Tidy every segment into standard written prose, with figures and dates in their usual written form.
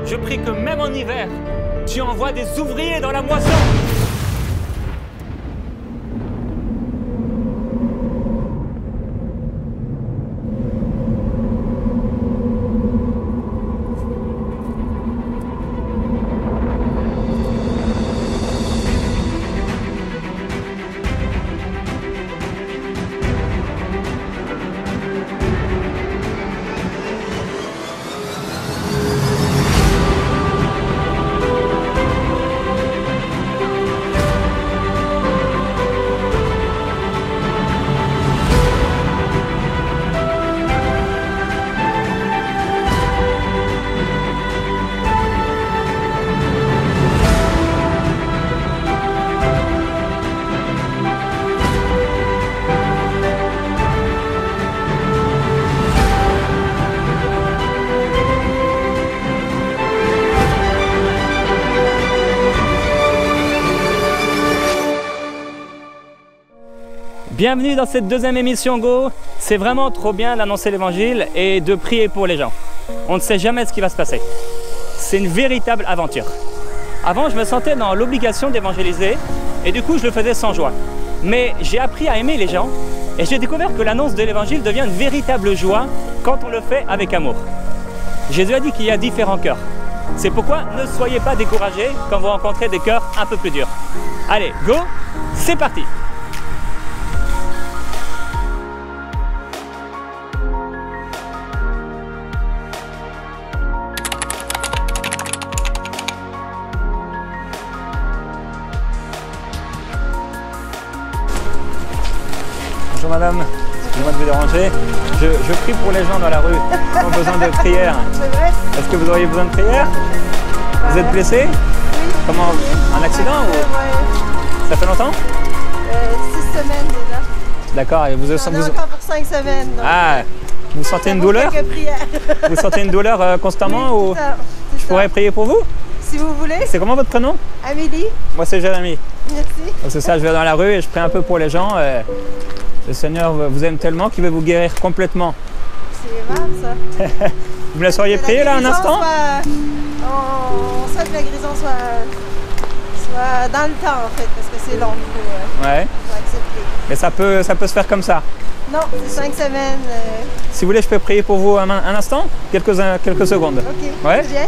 Je prie que même en hiver, tu envoies des ouvriers dans la moisson. Bienvenue dans cette deuxième émission Go. C'est vraiment trop bien d'annoncer l'évangile et de prier pour les gens. On ne sait jamais ce qui va se passer. C'est une véritable aventure. Avant, je me sentais dans l'obligation d'évangéliser et du coup, je le faisais sans joie. Mais j'ai appris à aimer les gens et j'ai découvert que l'annonce de l'évangile devient une véritable joie quand on le fait avec amour. Jésus a dit qu'il y a différents cœurs. C'est pourquoi ne soyez pas découragés quand vous rencontrez des cœurs un peu plus durs. Allez, go, c'est parti! Bonjour madame, excusez-moi de vous déranger. Je prie pour les gens dans la rue qui ont besoin de prière. C'est vrai? Est-ce que vous auriez besoin de prière? Vous êtes blessé? Oui. Comment? Un accident ou... Ouais. Ça fait longtemps? 6 semaines déjà. D'accord, et vous On a encore pour 5 semaines. Donc, ah, vous sentez une douleur? Quelques prières. Vous sentez une douleur constamment Oui, ou... ça, Je pourrais prier pour vous? Si vous voulez. C'est comment votre prénom? Amélie. Moi c'est Jérémy. Merci. C'est ça, je vais dans la rue et je prie un peu pour les gens. Le Seigneur vous aime tellement qu'il veut vous guérir complètement. C'est rare ça. Vous me laisseriez prier là un instant? On souhaite que la guérison soit dans le temps en fait, parce que c'est long, il faut accepter. Mais ça peut se faire comme ça? Non, c'est 5 semaines. Si vous voulez, je peux prier pour vous un instant? Quelques secondes. Ok, Ouais? bien.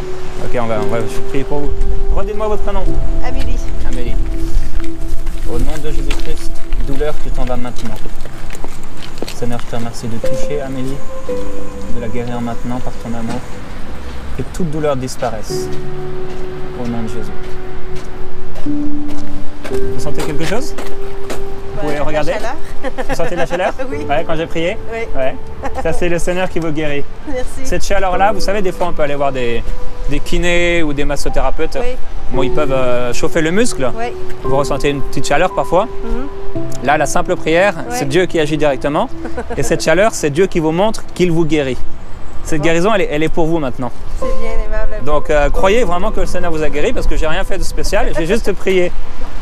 Ok, je vais prier pour vous. Redonnez-moi votre prénom. Amélie. Amélie. Au nom de Jésus-Christ, douleur, tu t'en vas maintenant. Seigneur, je te remercie de toucher Amélie, de la guérir maintenant par ton amour. Que toute douleur disparaisse. Au nom de Jésus. Vous sentez quelque chose? Vous pouvez regarder? La chaleur. Vous sentez la chaleur? Oui. Ouais, quand j'ai prié? Oui. Ouais. Ça, c'est le Seigneur qui vous guérit. Merci. Cette chaleur-là, vous savez, des fois, on peut aller voir des kinés ou des massothérapeutes. Oui. Bon, ils peuvent chauffer le muscle. Oui. Vous ressentez une petite chaleur parfois. Là, la simple prière, c'est Dieu qui agit directement. Et cette chaleur, c'est Dieu qui vous montre qu'il vous guérit. Cette guérison, elle est pour vous maintenant. C'est bien aimable. Donc, croyez vraiment que le Seigneur vous a guéri parce que j'ai rien fait de spécial. J'ai juste prié.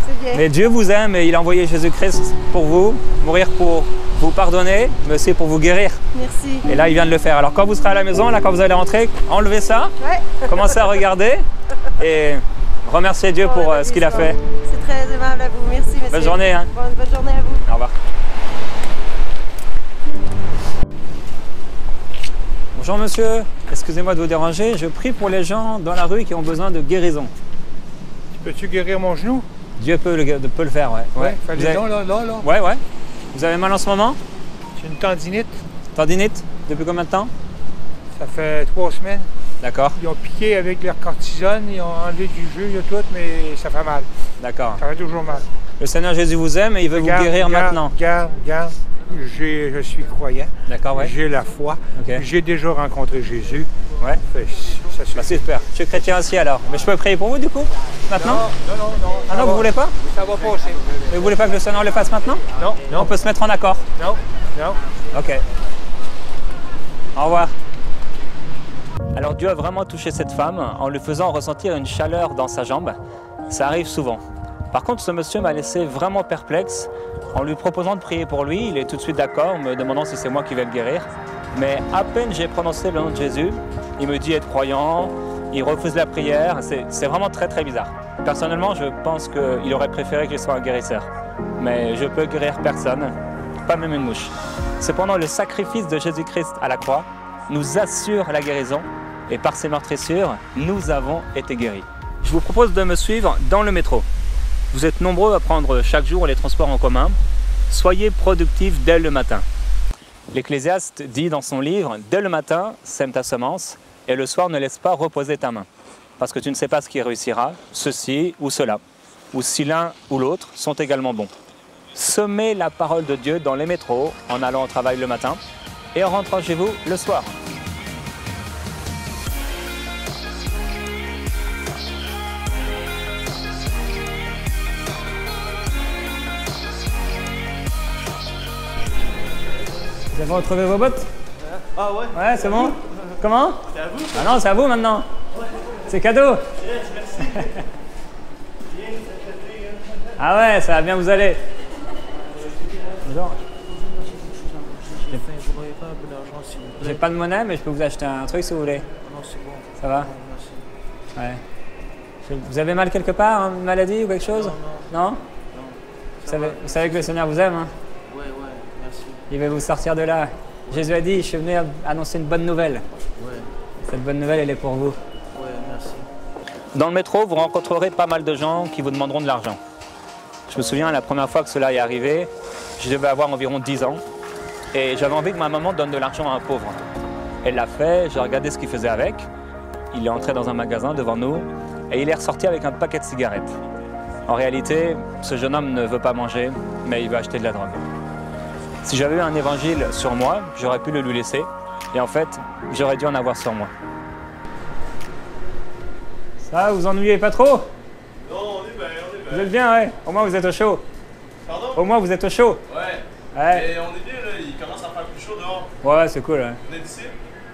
C'est bien. Mais Dieu vous aime et il a envoyé Jésus-Christ pour vous, mourir pour vous pardonner, mais aussi pour vous guérir. Merci. Et là, il vient de le faire. Alors, quand vous serez à la maison, là, quand vous allez rentrer, enlevez ça, Ouais. commencez à regarder et remerciez Dieu pour ce qu'il a fait. C'est très aimable à vous. Merci, monsieur. Bonne journée. Hein. Bonne journée à vous. Au revoir. Bonjour monsieur, excusez-moi de vous déranger, je prie pour les gens dans la rue qui ont besoin de guérison. Peux-tu guérir mon genou? Dieu peut le faire, ouais. Ouais, Vous fallait avez... donc, là. Ouais. Vous avez mal en ce moment? J'ai une tendinite. Tendinite? Depuis combien de temps? Ça fait 3 semaines. D'accord. Ils ont piqué avec leur cortisone, ils ont enlevé du jus, il y a tout, mais ça fait mal. D'accord. Ça fait toujours mal. Le Seigneur Jésus vous aime et il veut vous guérir maintenant. Regarde. Je suis croyant. D'accord, ouais. J'ai la foi. Ok. J'ai déjà rencontré Jésus. Ouais. Ça suffit. Bah, super. Je suis chrétien aussi alors. Mais je peux prier pour vous du coup? Maintenant? Non. Ah non, vous voulez pas? Ça va passer. Mais vous voulez pas que le Seigneur le fasse maintenant? Non. On peut se mettre en accord. Non. Ok. Au revoir. Alors Dieu a vraiment touché cette femme en lui faisant ressentir une chaleur dans sa jambe. Ça arrive souvent. Par contre, ce monsieur m'a laissé vraiment perplexe. En lui proposant de prier pour lui, il est tout de suite d'accord, me demandant si c'est moi qui vais le guérir. Mais à peine j'ai prononcé le nom de Jésus, il me dit être croyant, il refuse la prière, c'est vraiment très très bizarre. Personnellement, je pense qu'il aurait préféré que je sois un guérisseur. Mais je peux guérir personne, pas même une mouche. Cependant, le sacrifice de Jésus-Christ à la croix nous assure la guérison et par ses meurtrissures, nous avons été guéris. Je vous propose de me suivre dans le métro. Vous êtes nombreux à prendre chaque jour les transports en commun. Soyez productifs dès le matin. L'Ecclésiaste dit dans son livre « Dès le matin, sème ta semence et le soir ne laisse pas reposer ta main. Parce que tu ne sais pas ce qui réussira, ceci ou cela, ou si l'un ou l'autre sont également bons. » Semez la parole de Dieu dans les métros en allant au travail le matin et en rentrant chez vous le soir. Vous avez retrouvé vos bottes? Ah ouais? Ouais, c'est bon? Comment? C'est à vous? Ah non, c'est à vous maintenant. Ouais. C'est cadeau. Yes, merci. Ah ouais, ça va bien vous aller. Bonjour. J'ai pas de monnaie, mais je peux vous acheter un truc si vous voulez. Non, c'est bon. Ça va? Merci. Ouais. Vous avez mal quelque part, une maladie ou quelque chose? Non? Non? Vous savez que le Seigneur vous aime, hein? Ouais, merci. Il va vous sortir de là. Jésus a dit, je suis venu annoncer une bonne nouvelle. Ouais. Cette bonne nouvelle, elle est pour vous. Ouais, merci. Dans le métro, vous rencontrerez pas mal de gens qui vous demanderont de l'argent. Je me souviens, la première fois que cela est arrivé, je devais avoir environ 10 ans. Et j'avais envie que ma maman donne de l'argent à un pauvre. Elle l'a fait, j'ai regardé ce qu'il faisait avec. Il est entré dans un magasin devant nous et il est ressorti avec un paquet de cigarettes. En réalité, ce jeune homme ne veut pas manger, mais il veut acheter de la drogue. Si j'avais eu un évangile sur moi, j'aurais pu le lui laisser. Et en fait, j'aurais dû en avoir sur moi. Ça, vous ennuyez pas trop? Non, on est bien, on est bien. Vous êtes bien, ouais. Au moins, vous êtes au chaud. Pardon? Au moins, vous êtes au chaud. Ouais. Ouais. Et on est bien, là. Il commence à faire plus chaud dehors. Ouais, c'est cool. Ouais. Vous êtes d'ici?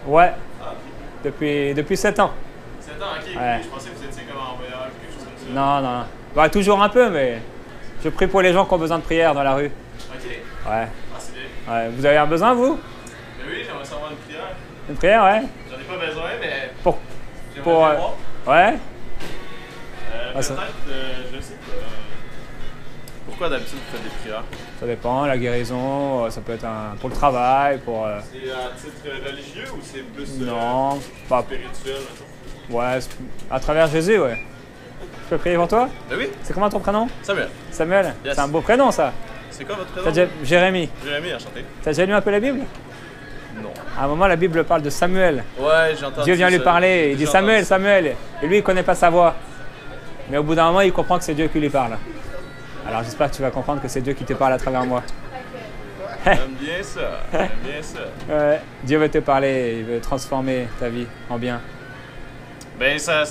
Ouais. Ah, Depuis 7 ans. 7 ans, ok. Ouais. Je pensais que vous étiez comme en voyage, quelque chose comme ça. Non, non. Bah, toujours un peu, mais je prie pour les gens qui ont besoin de prière dans la rue. Ok. Ouais. Ah, c'est bien. Ouais. Vous avez un besoin, vous? Mais oui, j'aimerais savoir une prière. Une prière, ouais. J'en ai pas besoin, mais Pour j'aimerais pour bien voir. ouais. Peut-être, ça- je sais pas. Pourquoi d'habitude vous faites des prières? Ça dépend, la guérison, ça peut être pour le travail, pour... C'est à titre religieux ou c'est plus non, pas... spirituel, mettons? Ouais, à travers Jésus, ouais. Je peux prier pour toi? Ben oui, C'est comment ton prénom? Samuel. Samuel? Yes. C'est un beau prénom, ça. C'est quoi votre T'as prénom? déjà... Jérémie. Jérémy, enchanté. T'as déjà lu un peu la Bible? Non. À un moment, la Bible parle de Samuel. Ouais, j'ai entendu. Dieu vient lui ça. parler, il dit J'ai Samuel, entendu ça. Samuel. Et lui, il connaît pas sa voix. Mais au bout d'un moment, il comprend que c'est Dieu qui lui parle. Alors j'espère que tu vas comprendre que c'est Dieu qui te parle à travers moi. J'aime bien ça. J'aime bien ça. Ouais, Dieu veut te parler, il veut transformer ta vie en bien. Ben, ça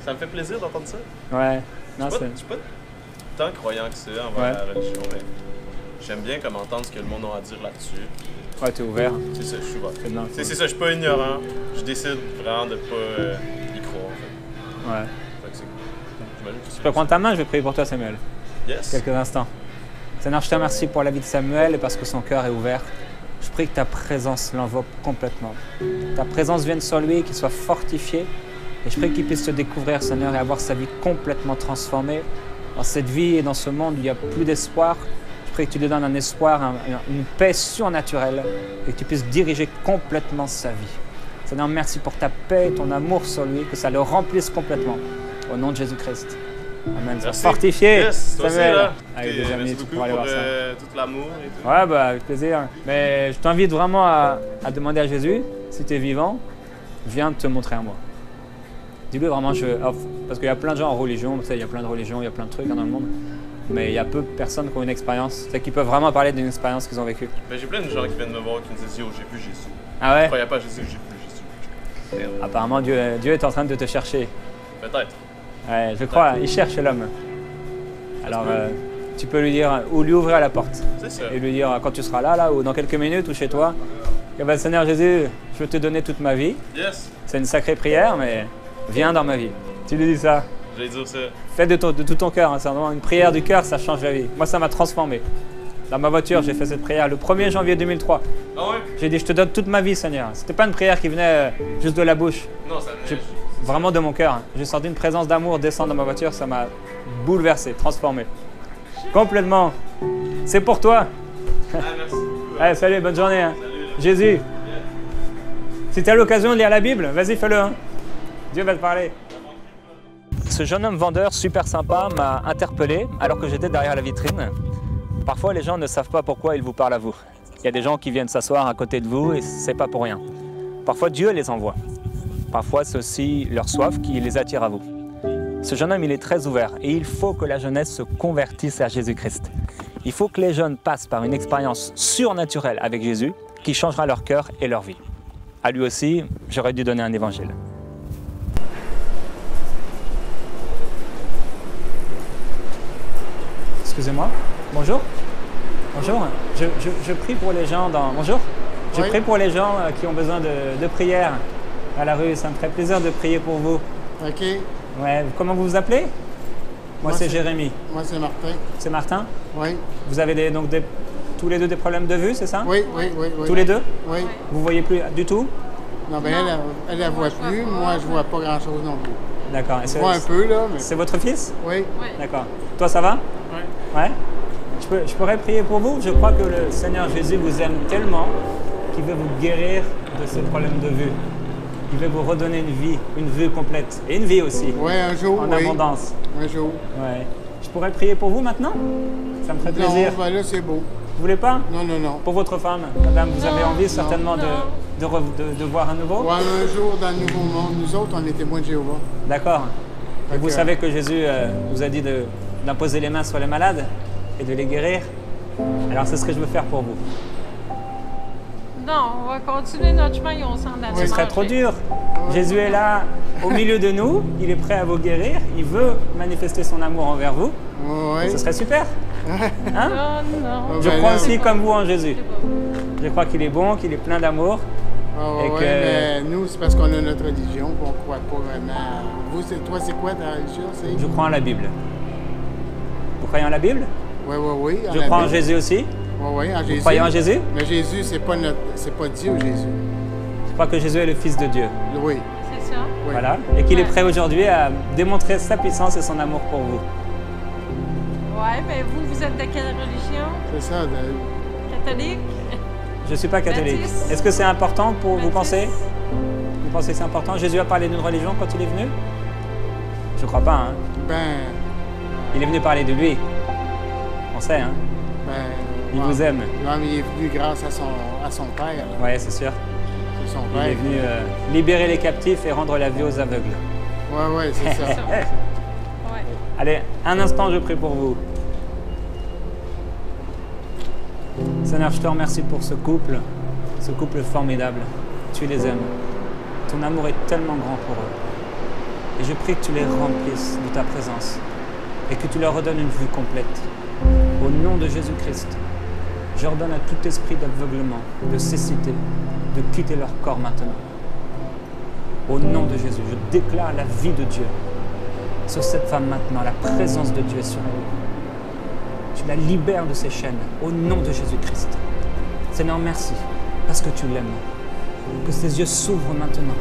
me fait plaisir d'entendre ça. Ouais, non, Je c'est... suis pas tant croyant que ça envers Ouais. la religion, mais j'aime bien comme entendre ce que le monde a à dire là-dessus. Ouais, t'es ouvert. C'est ça, je suis ouvert. C'est bien, C'est ça, je suis pas ignorant. Je décide vraiment de pas y croire, en fait. Ouais. Fait que c'est cool. J'imagine que Je peux prendre ta main, je vais prier pour toi, Samuel. Yes. Quelques instants. Seigneur, je te remercie pour la vie de Samuel et parce que son cœur est ouvert. Je prie que ta présence l'enveloppe complètement. Ta présence vienne sur lui, qu'il soit fortifié. Et je prie qu'il puisse te découvrir, Seigneur, et avoir sa vie complètement transformée. Dans cette vie et dans ce monde où il n'y a plus d'espoir, je prie que tu lui donnes un espoir, une paix surnaturelle et que tu puisses diriger complètement sa vie. Seigneur, merci pour ta paix et ton amour sur lui, que ça le remplisse complètement. Au nom de Jésus-Christ. Amen. Merci. Fortifié, Yes, toi aussi, Samuel. là. Avec Ok, des amis, merci tu beaucoup pourras aller pour voir ça. tout l'amour et tout. Ouais, bah, avec plaisir. Mais je t'invite vraiment à demander à Jésus, si tu es vivant, viens te montrer à moi. Dis-lui vraiment, parce qu'il y a plein de gens en religion, tu sais, il y a plein de religions, il y a plein de trucs dans le monde, mais il y a peu de personnes qui ont une expérience, tu sais, qui peuvent vraiment parler d'une expérience qu'ils ont vécue. Ben, j'ai plein de gens qui viennent me voir qui me disent Yo, j'ai vu Jésus. Ah Je ouais? croyais pas à Jésus, j'ai vu Jésus. Merde. Apparemment, Dieu est en train de te chercher. Peut-être. Ouais, je crois, il cherche l'homme. Alors, tu peux lui dire, ou lui ouvrir la porte, C'est ça. et lui dire, quand tu seras là, ou dans quelques minutes, ou chez toi, eh ben, Seigneur Jésus, je veux te donner toute ma vie. Yes. C'est une sacrée prière, mais viens dans ma vie. Tu lui dis ça. J'allais dire ça. Fais de tout ton cœur. Hein. C'est vraiment une prière du cœur, ça change la vie. Moi, ça m'a transformé. Dans ma voiture, j'ai fait cette prière le 1er janvier 2003. Ah ouais? J'ai dit, je te donne toute ma vie, Seigneur. C'était pas une prière qui venait juste de la bouche. Non, ça J'ai- vraiment de mon cœur. J'ai senti une présence d'amour descendre dans ma voiture, ça m'a bouleversé, transformé. Complètement. C'est pour toi. Ah, merci beaucoup. Allez, salut, bonne journée. Hein. Salut, là. Jésus. Si tu as l'occasion de lire la Bible, vas-y, fais-le. Hein. Dieu va te parler. Ce jeune homme vendeur super sympa m'a interpellé alors que j'étais derrière la vitrine. Parfois, les gens ne savent pas pourquoi ils vous parlent à vous. Il y a des gens qui viennent s'asseoir à côté de vous et c'est pas pour rien. Parfois, Dieu les envoie. Parfois, c'est aussi leur soif qui les attire à vous. Ce jeune homme, il est très ouvert et il faut que la jeunesse se convertisse à Jésus-Christ. Il faut que les jeunes passent par une expérience surnaturelle avec Jésus qui changera leur cœur et leur vie. À lui aussi, j'aurais dû donner un évangile. Excusez-moi. Bonjour. Bonjour. Je prie pour les gens dans... Bonjour. Je prie pour les gens qui ont besoin de prière à la rue. Ça me ferait plaisir de prier pour vous. OK. Ouais. Comment vous vous appelez? Moi c'est Jérémy. Moi, c'est Martin. C'est Martin? Oui. Vous avez tous les deux des problèmes de vue, c'est ça? Oui. Tous les deux? Oui. Vous voyez plus du tout? Non, ben elle ne voit plus. Moi, je vois pas grand-chose non plus. D'accord. Je vois un peu, là, mais... C'est votre fils? Oui. D'accord. Toi, ça va? Oui. Ouais? Je pourrais prier pour vous? Je crois que le Seigneur Jésus vous aime tellement qu'il veut vous guérir de ce problème de vue. Il veut vous redonner une vue complète. Et une vie aussi. Oui, un jour, en abondance. Un jour. Ouais. Je pourrais prier pour vous maintenant? Ça me ferait plaisir. Non, ben là, c'est beau. Vous voulez pas? Non. Pour votre femme, madame, vous avez envie certainement de voir à nouveau? Ouais, un jour dans le Nouveau Monde. Nous autres, on est témoins de Jéhovah. D'accord. Et vous savez que Jésus vous a dit d'imposer les mains sur les malades et de les guérir. Alors c'est ce que je veux faire pour vous. Non, on va continuer notre chemin et on s'en allait. Ce serait trop dur. Jésus est là au milieu de nous, il est prêt à vous guérir, il veut manifester son amour envers vous. Oui. Ce serait super. Hein? Non. Je crois aussi comme vous en Jésus. Je crois qu'il est bon, qu'il est plein d'amour. Oui, mais nous, c'est parce qu'on a notre religion qu'on ne croit pas vraiment. Vous, toi, c'est quoi ta religion? Je crois en la Bible. Vous croyez en la Bible? Oui. Je crois en Jésus aussi. Oui, en Jésus. Vous croyez en Jésus? Mais Jésus, c'est pas Dieu, Jésus. Je crois que Jésus est le Fils de Dieu. Oui. C'est ça. Oui. Voilà. Et qu'il est prêt aujourd'hui à démontrer sa puissance et son amour pour vous. Ouais, mais vous êtes de quelle religion? C'est ça. Catholique? Je ne suis pas catholique. Baptiste. Est-ce que c'est important pour vous Baptiste. penser? Vous pensez que c'est important? Jésus a parlé d'une religion quand il est venu? Je crois pas, hein? Ben, Il est venu parler de lui. On sait, hein? Il vous aime. Non, mais il est venu grâce à son père. Oui, c'est sûr. C'est son Il père. est venu libérer les captifs et rendre la vue aux aveugles. Oui, c'est ça. Ouais. Allez, un instant, je prie pour vous. Seigneur, je te remercie pour ce couple formidable. Tu les aimes. Ton amour est tellement grand pour eux. Et je prie que tu les remplisses de ta présence et que tu leur redonnes une vue complète. Au nom de Jésus-Christ, j'ordonne à tout esprit d'aveuglement, de cécité, de quitter leur corps maintenant. Au nom de Jésus, je déclare la vie de Dieu sur cette femme maintenant, la présence de Dieu sur elle. Tu la libères de ses chaînes, au nom de Jésus-Christ. Seigneur, merci, parce que tu l'aimes. Que ses yeux s'ouvrent maintenant,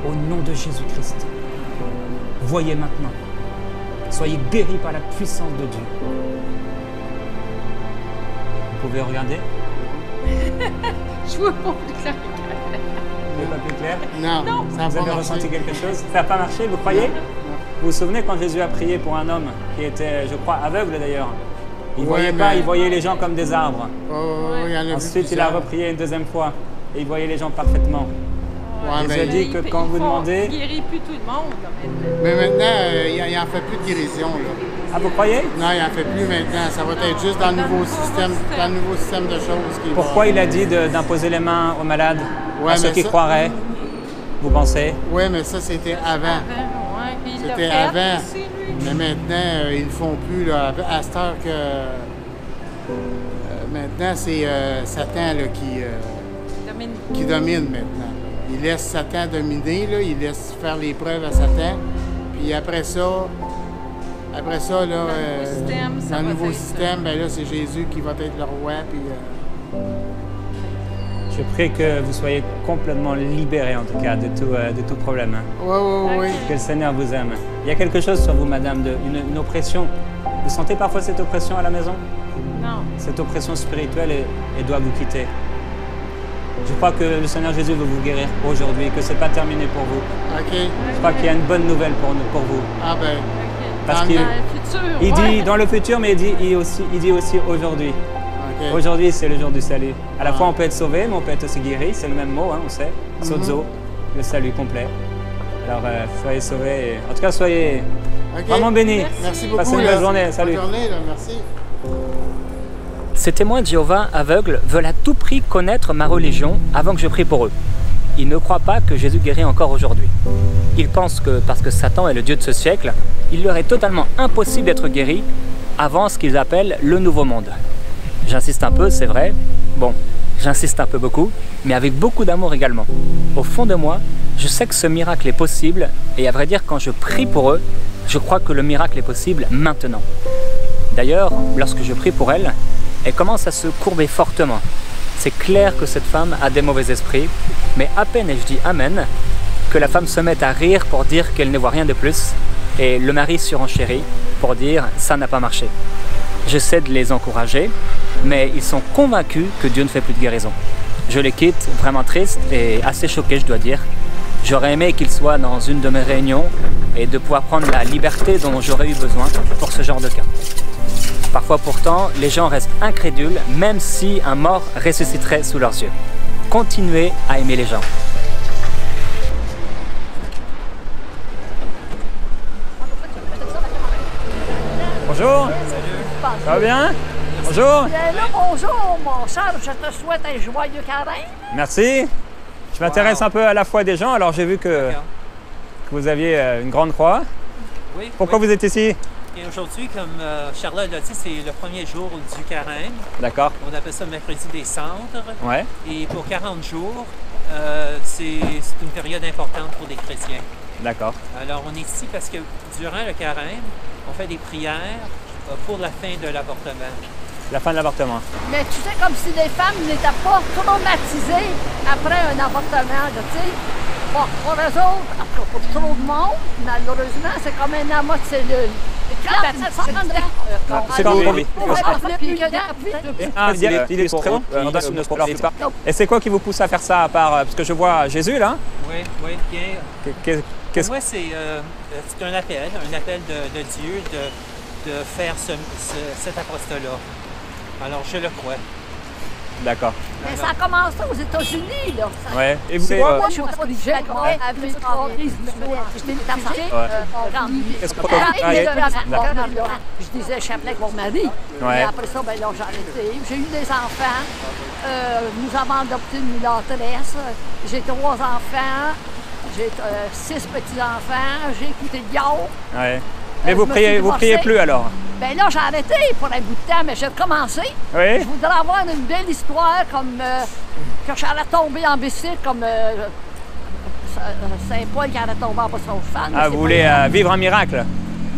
au nom de Jésus-Christ. Voyez maintenant. Soyez guéris par la puissance de Dieu. Vous pouvez regarder? Je vois pas plus clair. Vous n'êtes pas plus clair? Non, ça Vous n'a avez pas ressenti marché. quelque chose? Ça n'a pas marché, vous croyez? Vous vous souvenez quand Jésus a prié pour un homme qui était, je crois, aveugle d'ailleurs? Il ne voyait pas, il voyait les gens comme des arbres. Il y en a Ensuite, il a reprié une deuxième fois et il voyait les gens parfaitement. Ouais, Il mais, nous a dit que quand vous demandez... Il guérit plus tout le monde, là, maintenant. mais maintenant, il n'en fait plus de guérison. Là. Ah, vous croyez? Non, il n'en fait plus maintenant. Ça va être juste dans le nouveau système de choses. Pourquoi il a dit d'imposer les mains aux malades, Ouais, à ceux mais qui ça- croiraient? Vous pensez? Oui, mais ça, c'était avant. Ouais, puis il l'a C'était fait avant. aussi, lui. Mais maintenant, ils le font plus. Là, à cette heure que... maintenant, c'est Satan là, qui domine maintenant. Il laisse Satan dominer, là, il laisse faire les preuves à Satan. Puis après ça, là, Dans le nouveau système, ça dans le va nouveau être système, ben là, c'est Jésus qui va être le roi. Puis, Je prie que vous soyez complètement libérés, en tout cas, de tout problème. Hein. Oui. Que le Seigneur vous aime. Il y a quelque chose sur vous, madame, une oppression. Vous sentez parfois cette oppression à la maison? Non. Cette oppression spirituelle, elle doit vous quitter. Je crois que le Seigneur Jésus veut vous guérir aujourd'hui, que ce n'est pas terminé pour vous. OK. Je crois qu'il y a une bonne nouvelle pour vous. Ah ben. Parce Dans qu'il le futur, il dit dans le futur, mais il dit aussi aujourd'hui. OK. Aujourd'hui, c'est le jour du salut. À la fois, on peut être sauvé, mais on peut être aussi guéri. C'est le même mot, hein, on sait. Sozo, le salut complet. Alors, soyez sauvés. En tout cas, soyez vraiment bénis. Merci beaucoup. Passez une belle journée. Salut. Bonne journée, là. Merci. Ces témoins de Jéhovah aveugles veulent à tout prix connaître ma religion avant que je prie pour eux. Ils ne croient pas que Jésus guérit encore aujourd'hui. Ils pensent que parce que Satan est le Dieu de ce siècle, il leur est totalement impossible d'être guéri avant ce qu'ils appellent le nouveau monde. J'insiste un peu, c'est vrai. Bon, j'insiste un peu beaucoup, mais avec beaucoup d'amour également. Au fond de moi, je sais que ce miracle est possible et à vrai dire, quand je prie pour eux, je crois que le miracle est possible maintenant. D'ailleurs, lorsque je prie pour elle commence à se courber fortement. C'est clair que cette femme a des mauvais esprits, mais à peine ai-je dit Amen, que la femme se met à rire pour dire qu'elle ne voit rien de plus, et le mari surenchérit pour dire « ça n'a pas marché ». J'essaie de les encourager, mais ils sont convaincus que Dieu ne fait plus de guérison. Je les quitte, vraiment triste et assez choqué, je dois dire. J'aurais aimé qu'ils soient dans une de mes réunions et de pouvoir prendre la liberté dont j'aurais eu besoin pour ce genre de cas. Parfois pourtant, les gens restent incrédules, même si un mort ressusciterait sous leurs yeux. Continuez à aimer les gens. Bonjour. Salut. Ça va bien? Bonjour. Bien là, bonjour, mon cher. Je te souhaite un joyeux carême. Merci. Je m'intéresse un peu à la foi des gens, alors j'ai vu que vous aviez une grande croix. Oui. Pourquoi vous êtes ici? Et aujourd'hui, comme Charlotte l'a dit, c'est le premier jour du carême. D'accord. On appelle ça mercredi des cendres. Ouais. Et pour 40 jours, c'est une période importante pour les chrétiens. D'accord. Alors, on est ici parce que durant le carême, on fait des prières pour la fin de l'avortement. La fin de l'avortement. Mais tu sais, comme si les femmes n'étaient pas traumatisées après un avortement, là, tu sais. Bon, pour eux autres, après, pour trop de monde, malheureusement, c'est comme un amas de cellules. C'est comme oui. Et c'est quoi qui vous pousse à faire ça, à part parce que je vois Jésus là? Oui, bien. Moi, c'est un appel de Dieu de faire cet apostat-là. Alors, je le crois. D'accord. Mais ça a commencé aux États-Unis, là. Ouais. Et vous moi, je suis pas obligée je disais chapelet avec mon mari. Et après ça, ben là, j'ai arrêté. J'ai eu des enfants. Nous avons adopté une mulâtresse. J'ai 3 enfants. J'ai 6 petits-enfants. J'ai écouté le yaourt. Ouais. Mais vous priez plus alors? Ben là, j'ai arrêté pour un bout de temps, mais j'ai recommencé. Oui. Je voudrais avoir une belle histoire comme que j'allais tomber en bicycle comme Saint-Paul qui allait tomber en bas de son cheval. Ah, vous voulez vivre un miracle?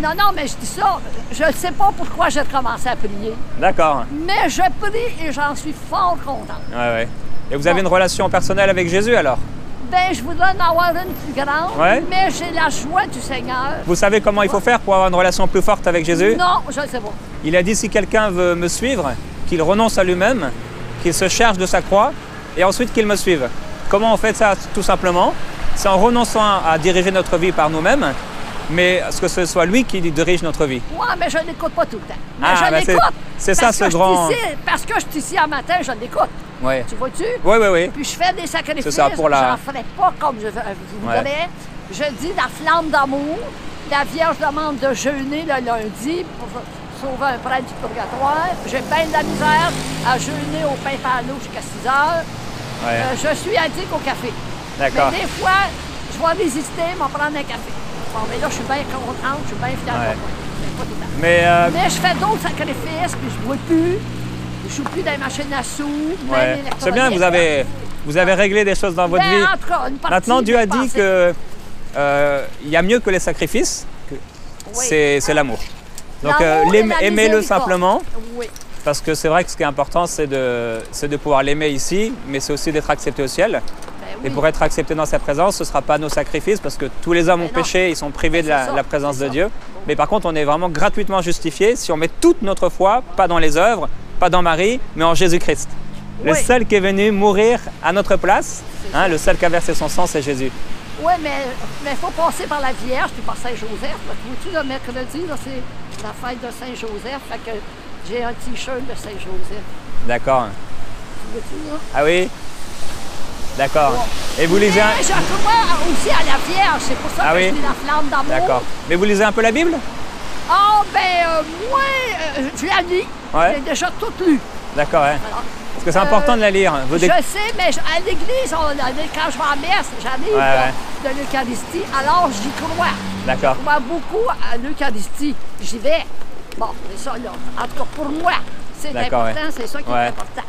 Non, mais je dis ça. Je ne sais pas pourquoi j'ai commencé à prier. D'accord. Mais je prie et j'en suis fort contente. Ouais. Et vous avez une relation personnelle avec Jésus alors? Ben, je voudrais en avoir une plus grande, mais j'ai la joie du Seigneur. Vous savez comment il faut faire pour avoir une relation plus forte avec Jésus? Non, je ne sais pas. Il a dit si quelqu'un veut me suivre, qu'il renonce à lui-même, qu'il se charge de sa croix et ensuite qu'il me suive. Comment on fait ça? Tout simplement, c'est en renonçant à diriger notre vie par nous-mêmes, mais ce que ce soit lui qui dirige notre vie. Oui, mais je ne l'écoute pas tout le temps. Mais je l'écoute. C'est ça ce grand... Parce que je suis ici un matin, je l'écoute. Ouais. Tu vois-tu? Oui. Puis je fais des sacrifices, ça, pour la... j'en ferai pas comme je voudrais. Je dis la flamme d'amour. La Vierge demande de jeûner le lundi pour sauver un prêtre du purgatoire. J'ai bien de la misère à jeûner au pain par l'eau jusqu'à 6 heures. Je suis addict au café. D'accord. Mais des fois, je vais résister, m'en prendre un café. Bon, mais là, je suis bien contente, je suis bien fière de moi. Pas tout le temps. Mais je fais d'autres sacrifices, puis je ne bois plus. Je ne joue plus dans les machines à sous. C'est bien, vous avez réglé des choses dans votre vie. En tout cas, une partie, maintenant, Dieu a dit que il y a mieux que les sacrifices, c'est l'amour. Donc, aimez-le simplement. Oui. parce que c'est vrai que ce qui est important, c'est de pouvoir l'aimer ici, mais c'est aussi d'être accepté au ciel. Oui. Et pour être accepté dans sa présence, ce ne sera pas nos sacrifices, parce que tous les hommes ont péché, ils sont privés de la présence de Dieu. Mais par contre, on est vraiment gratuitement justifiés si on met toute notre foi, pas dans les œuvres, pas dans Marie, mais en Jésus-Christ. Le seul qui est venu mourir à notre place, hein, le seul qui a versé son sang, c'est Jésus. Oui, mais il faut passer par la Vierge puis par Saint-Joseph. Vois-tu, le mercredi, c'est la fête de Saint-Joseph. Fait que j'ai un T-shirt de Saint-Joseph. D'accord. Tu vois-tu, là? Ah oui? D'accord. Ouais. Et vous lisez un... Je crois aussi à la Vierge. C'est pour ça que je lis la flamme d'amour. D'accord. Mais vous lisez un peu la Bible? Ah, moi, je la lis. Ouais. J'ai déjà toute lu. D'accord, ouais. Voilà. Parce que c'est important de la lire. Je sais, mais à l'église, quand je vais à messe, j'arrive de l'Eucharistie, alors j'y crois. D'accord. Je crois beaucoup à l'Eucharistie. J'y vais. Bon, c'est ça, là. En tout cas, pour moi, c'est important, c'est ça qui est important.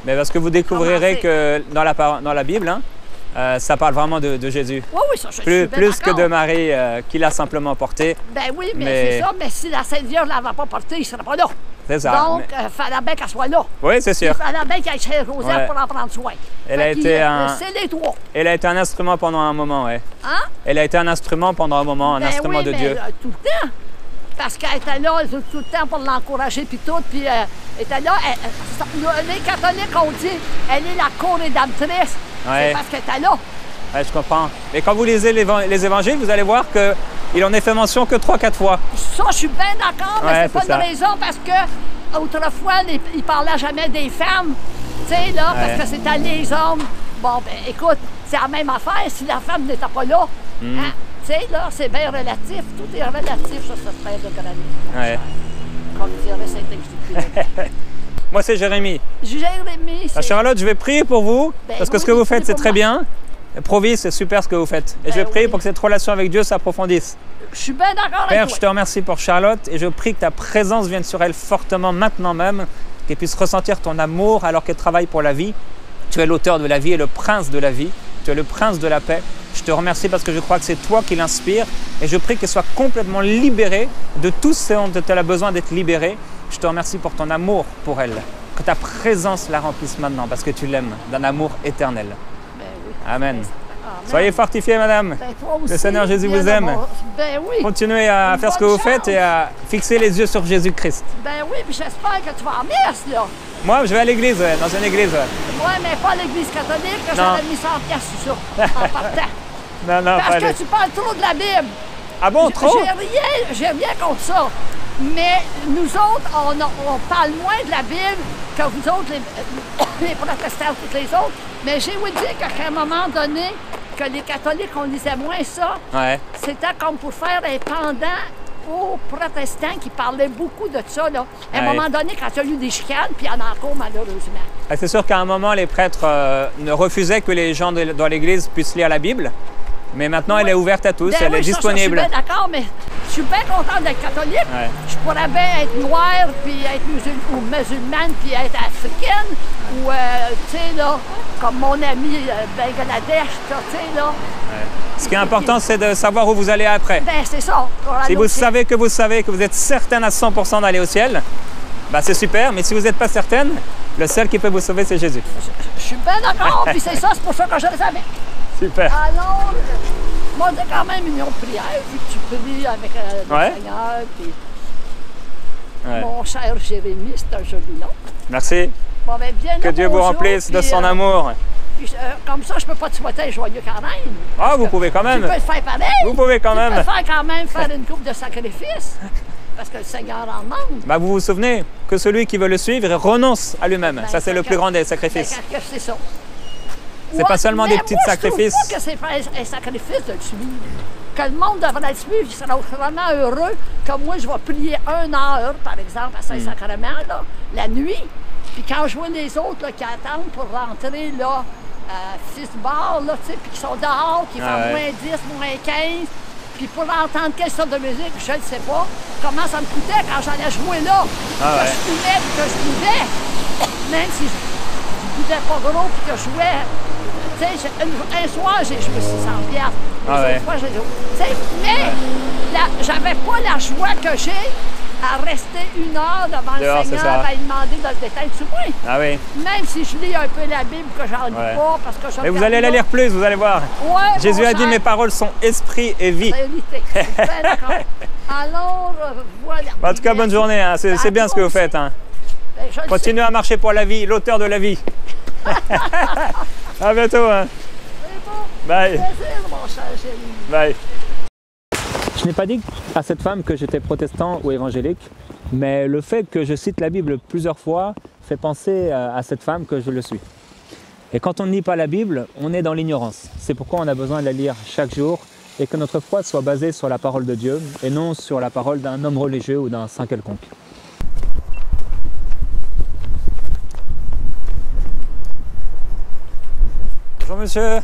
Mais parce que vous découvrirez que dans la Bible, hein, ça parle vraiment de Jésus. Oui, ça, je suis Plus que de Marie qui l'a simplement porté. Ben oui, mais c'est ça. Mais si la Sainte Vierge ne l'avait pas porté, il ne serait pas là. C'est ça. Donc, il fallait bien qu'elle soit là. Oui, c'est sûr. Il fallait bien qu'elle ait Joseph pour en prendre soin. Elle a été c'est les trois. Elle a été un instrument pendant un moment, oui. Hein? Elle a été un instrument pendant un moment, un instrument de Dieu. Tout le temps. Parce qu'elle était là tout le temps pour l'encourager, puis tout. Puis elle était là. Les catholiques ont dit elle est la co-rédemptrice. C'est parce qu'elle était là. Oui, je comprends. Mais quand vous lisez les évangiles, vous allez voir qu'il en est fait mention que 3-4 fois. Ça, je suis bien d'accord, mais c'est pas une raison parce que autrefois, ils parlaient jamais des femmes. Tu sais, là, parce que c'était les hommes. Bon, ben écoute, c'est la même affaire si la femme n'était pas là. Hein? Tu sais, là, c'est bien relatif. Tout est relatif sur cette terre de granit. Comme dirait Saint-Exupéry. Moi, c'est Jérémie. Jérémie, c'est... Charlotte, je vais prier pour vous, parce que ce que vous faites, c'est très bien. Provis, c'est super ce que vous faites. Et je vais prier pour que cette relation avec Dieu s'approfondisse. Je suis bien d'accord avec toi. Père, je te remercie pour Charlotte et je prie que ta présence vienne sur elle fortement maintenant même, qu'elle puisse ressentir ton amour alors qu'elle travaille pour la vie. Tu es l'auteur de la vie et le prince de la vie. Tu es le prince de la paix. Je te remercie parce que je crois que c'est toi qui l'inspires et je prie qu'elle soit complètement libérée de tout ce dont elle a besoin d'être libérée. Je te remercie pour ton amour pour elle. Que ta présence la remplisse maintenant parce que tu l'aimes d'un amour éternel. Amen. Soyez fortifiés, madame. Le Seigneur Jésus vous aime. Continuez à faire ce que vous faites et à fixer les yeux sur Jésus-Christ. Ben oui, puis j'espère que tu vas en messe, là. Moi, je vais à l'église, dans une église. Oui, mais pas l'église catholique, que j'avais mis 100 piastres sur ça, en partant. Non, parce que tu parles trop de la Bible. Ah bon, trop? J'ai rien contre ça. Mais nous autres, on parle moins de la Bible que vous autres, les protestants, toutes les autres. Mais j'ai ouï dire qu'à un moment donné, que les catholiques, on lisait moins ça. C'était comme pour faire un pendant aux protestants qui parlaient beaucoup de ça. Là. À un moment donné, quand il y a eu des chicanes, puis il y en a encore malheureusement. C'est sûr qu'à un moment, les prêtres ne refusaient que les gens dans l'Église puissent lire la Bible. Mais maintenant, elle est ouverte à tous, elle est disponible. Je suis bien d'accord, mais je suis bien contente d'être catholique. Je pourrais bien être noire, puis être musulmane, puis être africaine, ou, tu sais, là, comme mon ami Bangladesh, tu sais, là. Ce qui est important, c'est de savoir où vous allez après. Ben, c'est ça. Si vous savez que vous êtes certaine à 100% d'aller au ciel, ben, c'est super, mais si vous n'êtes pas certaine, le seul qui peut vous sauver, c'est Jésus. Je suis bien d'accord, puis c'est ça, c'est pour ça que je le savais. Super. Alors, moi, j'ai quand même une union de prière, puis tu pries avec le Seigneur, puis mon cher Jérémie, c'est un joli nom. Merci. Bon, ben, bien que Dieu vous remplisse de son amour. Puis, comme ça, je ne peux pas te souhaiter un joyeux carême. Ah, vous pouvez quand même. Tu peux le faire pareil. Vous pouvez quand même. Tu peux quand même faire une coupe de sacrifices, parce que le Seigneur en demande. Ben, vous vous souvenez que celui qui veut le suivre renonce à lui-même. Ça, c'est le plus grand des sacrifices. Ben, c'est ça. C'est pas seulement des petits sacrifices. Je trouve pas que c'est faire un sacrifice de le suivre. Que le monde devrait le suivre, il sera vraiment heureux que moi, je vais prier 1 heure, par exemple, à Saint-Sacrement, là, la nuit. Puis quand je vois les autres là, qui attendent pour rentrer là, à 6 bars, là, tu sais, puis qui sont dehors, qui font moins 10, moins 15, puis pour entendre quelle sorte de musique, je ne sais pas comment ça me coûtait quand j'allais jouer là. Que je fumais, puis que je buvais, même si je buvais pas gros, puis que je jouais. Tu sais, un soir, j'ai joué 600 piastres. Mais j'avais pas la joie que j'ai à rester 1 heure devant Dehors, le Seigneur, à lui demander de le déteindre sur moi. Ah oui. Même si je lis un peu la Bible, que j'en lis pas, parce que je Mais vous allez la lire plus, vous allez voir. Ouais, Jésus a dit, mes paroles sont esprit et vie. Vérité. Ben, d'accord. Alors, voilà. En tout cas, bonne journée, hein. C'est bien ce que vous faites. Hein. Ben, continuez à marcher pour la vie, l'auteur de la vie. À bientôt. Hein. Bye. Bye. Je n'ai pas dit à cette femme que j'étais protestant ou évangélique, mais le fait que je cite la Bible plusieurs fois fait penser à cette femme que je le suis. Et quand on ne lit pas la Bible, on est dans l'ignorance. C'est pourquoi on a besoin de la lire chaque jour et que notre foi soit basée sur la parole de Dieu et non sur la parole d'un homme religieux ou d'un saint quelconque. Bonjour monsieur,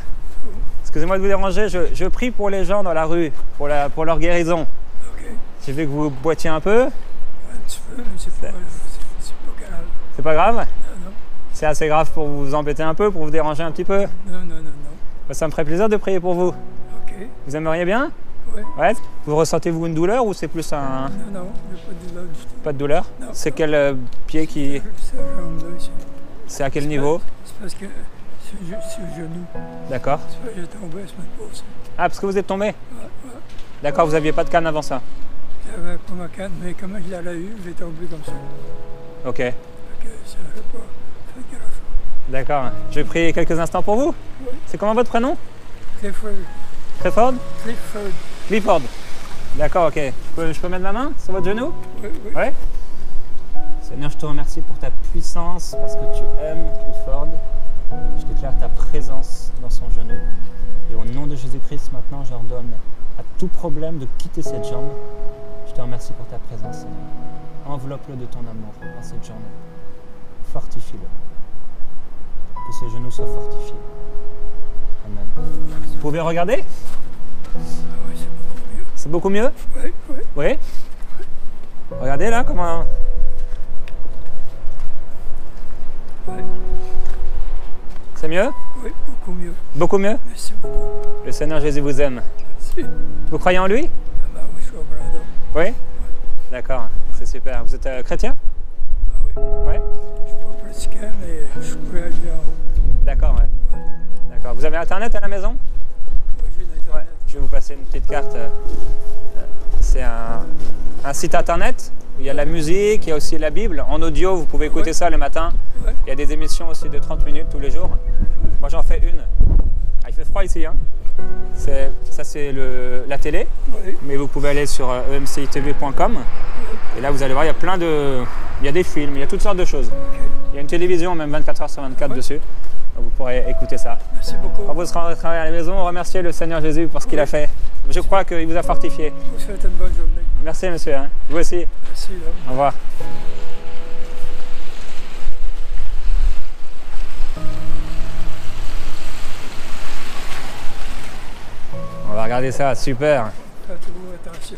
excusez-moi de vous déranger, je prie pour les gens dans la rue, pour leur guérison. Okay. J'ai vu que vous boitiez un peu. Un petit peu, mais c'est pas grave. C'est pas grave? Non, non. C'est assez grave pour vous embêter un peu, pour vous déranger un petit peu? Non. Ça me ferait plaisir de prier pour vous. Ok. Vous aimeriez bien? Oui. Ouais. Vous ressentez-vous une douleur ou c'est plus un... Non, j'ai pas de douleur du tout. Pas de douleur? C'est quel pied qui... C'est la jambe là, ici. C'est à quel niveau? C'est parce que c'est au genou. D'accord. C'est parce que j'ai tombé la semaine passée. Ah, parce que vous êtes tombé? Ouais. D'accord, vous n'aviez pas de canne avant ça? J'avais pas ma canne, mais comment je l'avais eu, j'ai tombé comme ça. Ok. Donc ça n'avait pas fait grand-chose. D'accord. Je vais prier quelques instants pour vous. Oui. C'est comment votre prénom? Clifford. Clifford? Clifford. Clifford. D'accord, ok. Je peux mettre ma main sur votre genou? Oui. Ouais. Seigneur, je te remercie pour ta puissance, parce que tu aimes Clifford. Je déclare ta présence dans son genou. Et au nom de Jésus-Christ, maintenant, j'ordonne à tout problème de quitter cette jambe. Je te remercie pour ta présence, Seigneur. Enveloppe-le de ton amour dans cette journée. Fortifie-le. Que ce genou soit fortifié. Amen. Vous pouvez regarder? Oui, c'est beaucoup mieux. C'est beaucoup mieux? Oui. Oui? Regardez là, comment... Oui. C'est mieux? Oui, beaucoup mieux. Beaucoup mieux? Merci beaucoup. Le Seigneur Jésus vous aime. Merci. Vous croyez en lui? Ah bah oui, je suis au Brandon. Oui? D'accord, c'est super. Vous êtes chrétien? Ah oui. Oui? Je suis pas pratiquant, mais je pourrais aller en haut. D'accord, ouais. D'accord. Vous avez Internet à la maison? Oui, j'ai l'Internet. Ouais. Je vais vous passer une petite carte. C'est un site Internet où il y a la musique, il y a aussi la Bible. En audio, vous pouvez écouter ça le matin. Ouais. Il y a des émissions aussi de 30 minutes tous les jours. Moi, j'en fais une. Ah, il fait froid ici, hein? Ça, c'est la télé. Oui. Mais vous pouvez aller sur emcitv.com. Et là, vous allez voir, il y a plein de... Il y a des films, il y a toutes sortes de choses. Ok. Il y a une télévision, même 24 h sur 24 dessus. Donc, vous pourrez écouter ça. Merci beaucoup. Quand vous serez à la maison, remerciez le Seigneur Jésus pour ce qu'il a fait. Je crois qu'il vous a fortifié. Je vous souhaite une bonne journée. Merci, monsieur. Hein. Vous aussi. Merci. Au revoir. On va regarder ça, super. Faites-vous attention.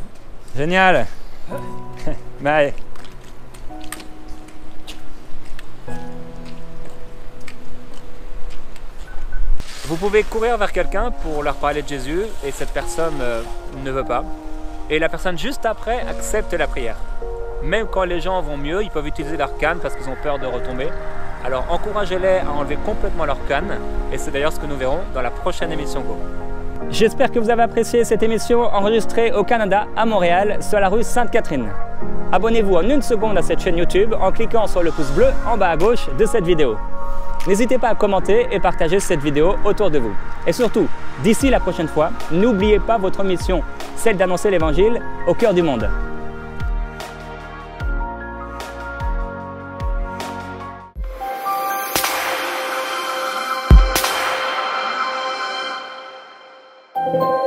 Génial. Bye. Vous pouvez courir vers quelqu'un pour leur parler de Jésus et cette personne ne veut pas. Et la personne juste après accepte la prière. Même quand les gens vont mieux, ils peuvent utiliser leur canne parce qu'ils ont peur de retomber. Alors encouragez-les à enlever complètement leur canne. Et c'est d'ailleurs ce que nous verrons dans la prochaine émission Go. J'espère que vous avez apprécié cette émission enregistrée au Canada, à Montréal, sur la rue Sainte-Catherine. Abonnez-vous en 1 seconde à cette chaîne YouTube en cliquant sur le pouce bleu en bas à gauche de cette vidéo. N'hésitez pas à commenter et partager cette vidéo autour de vous. Et surtout, d'ici la prochaine fois, n'oubliez pas votre mission, celle d'annoncer l'Évangile au cœur du monde. Thank you.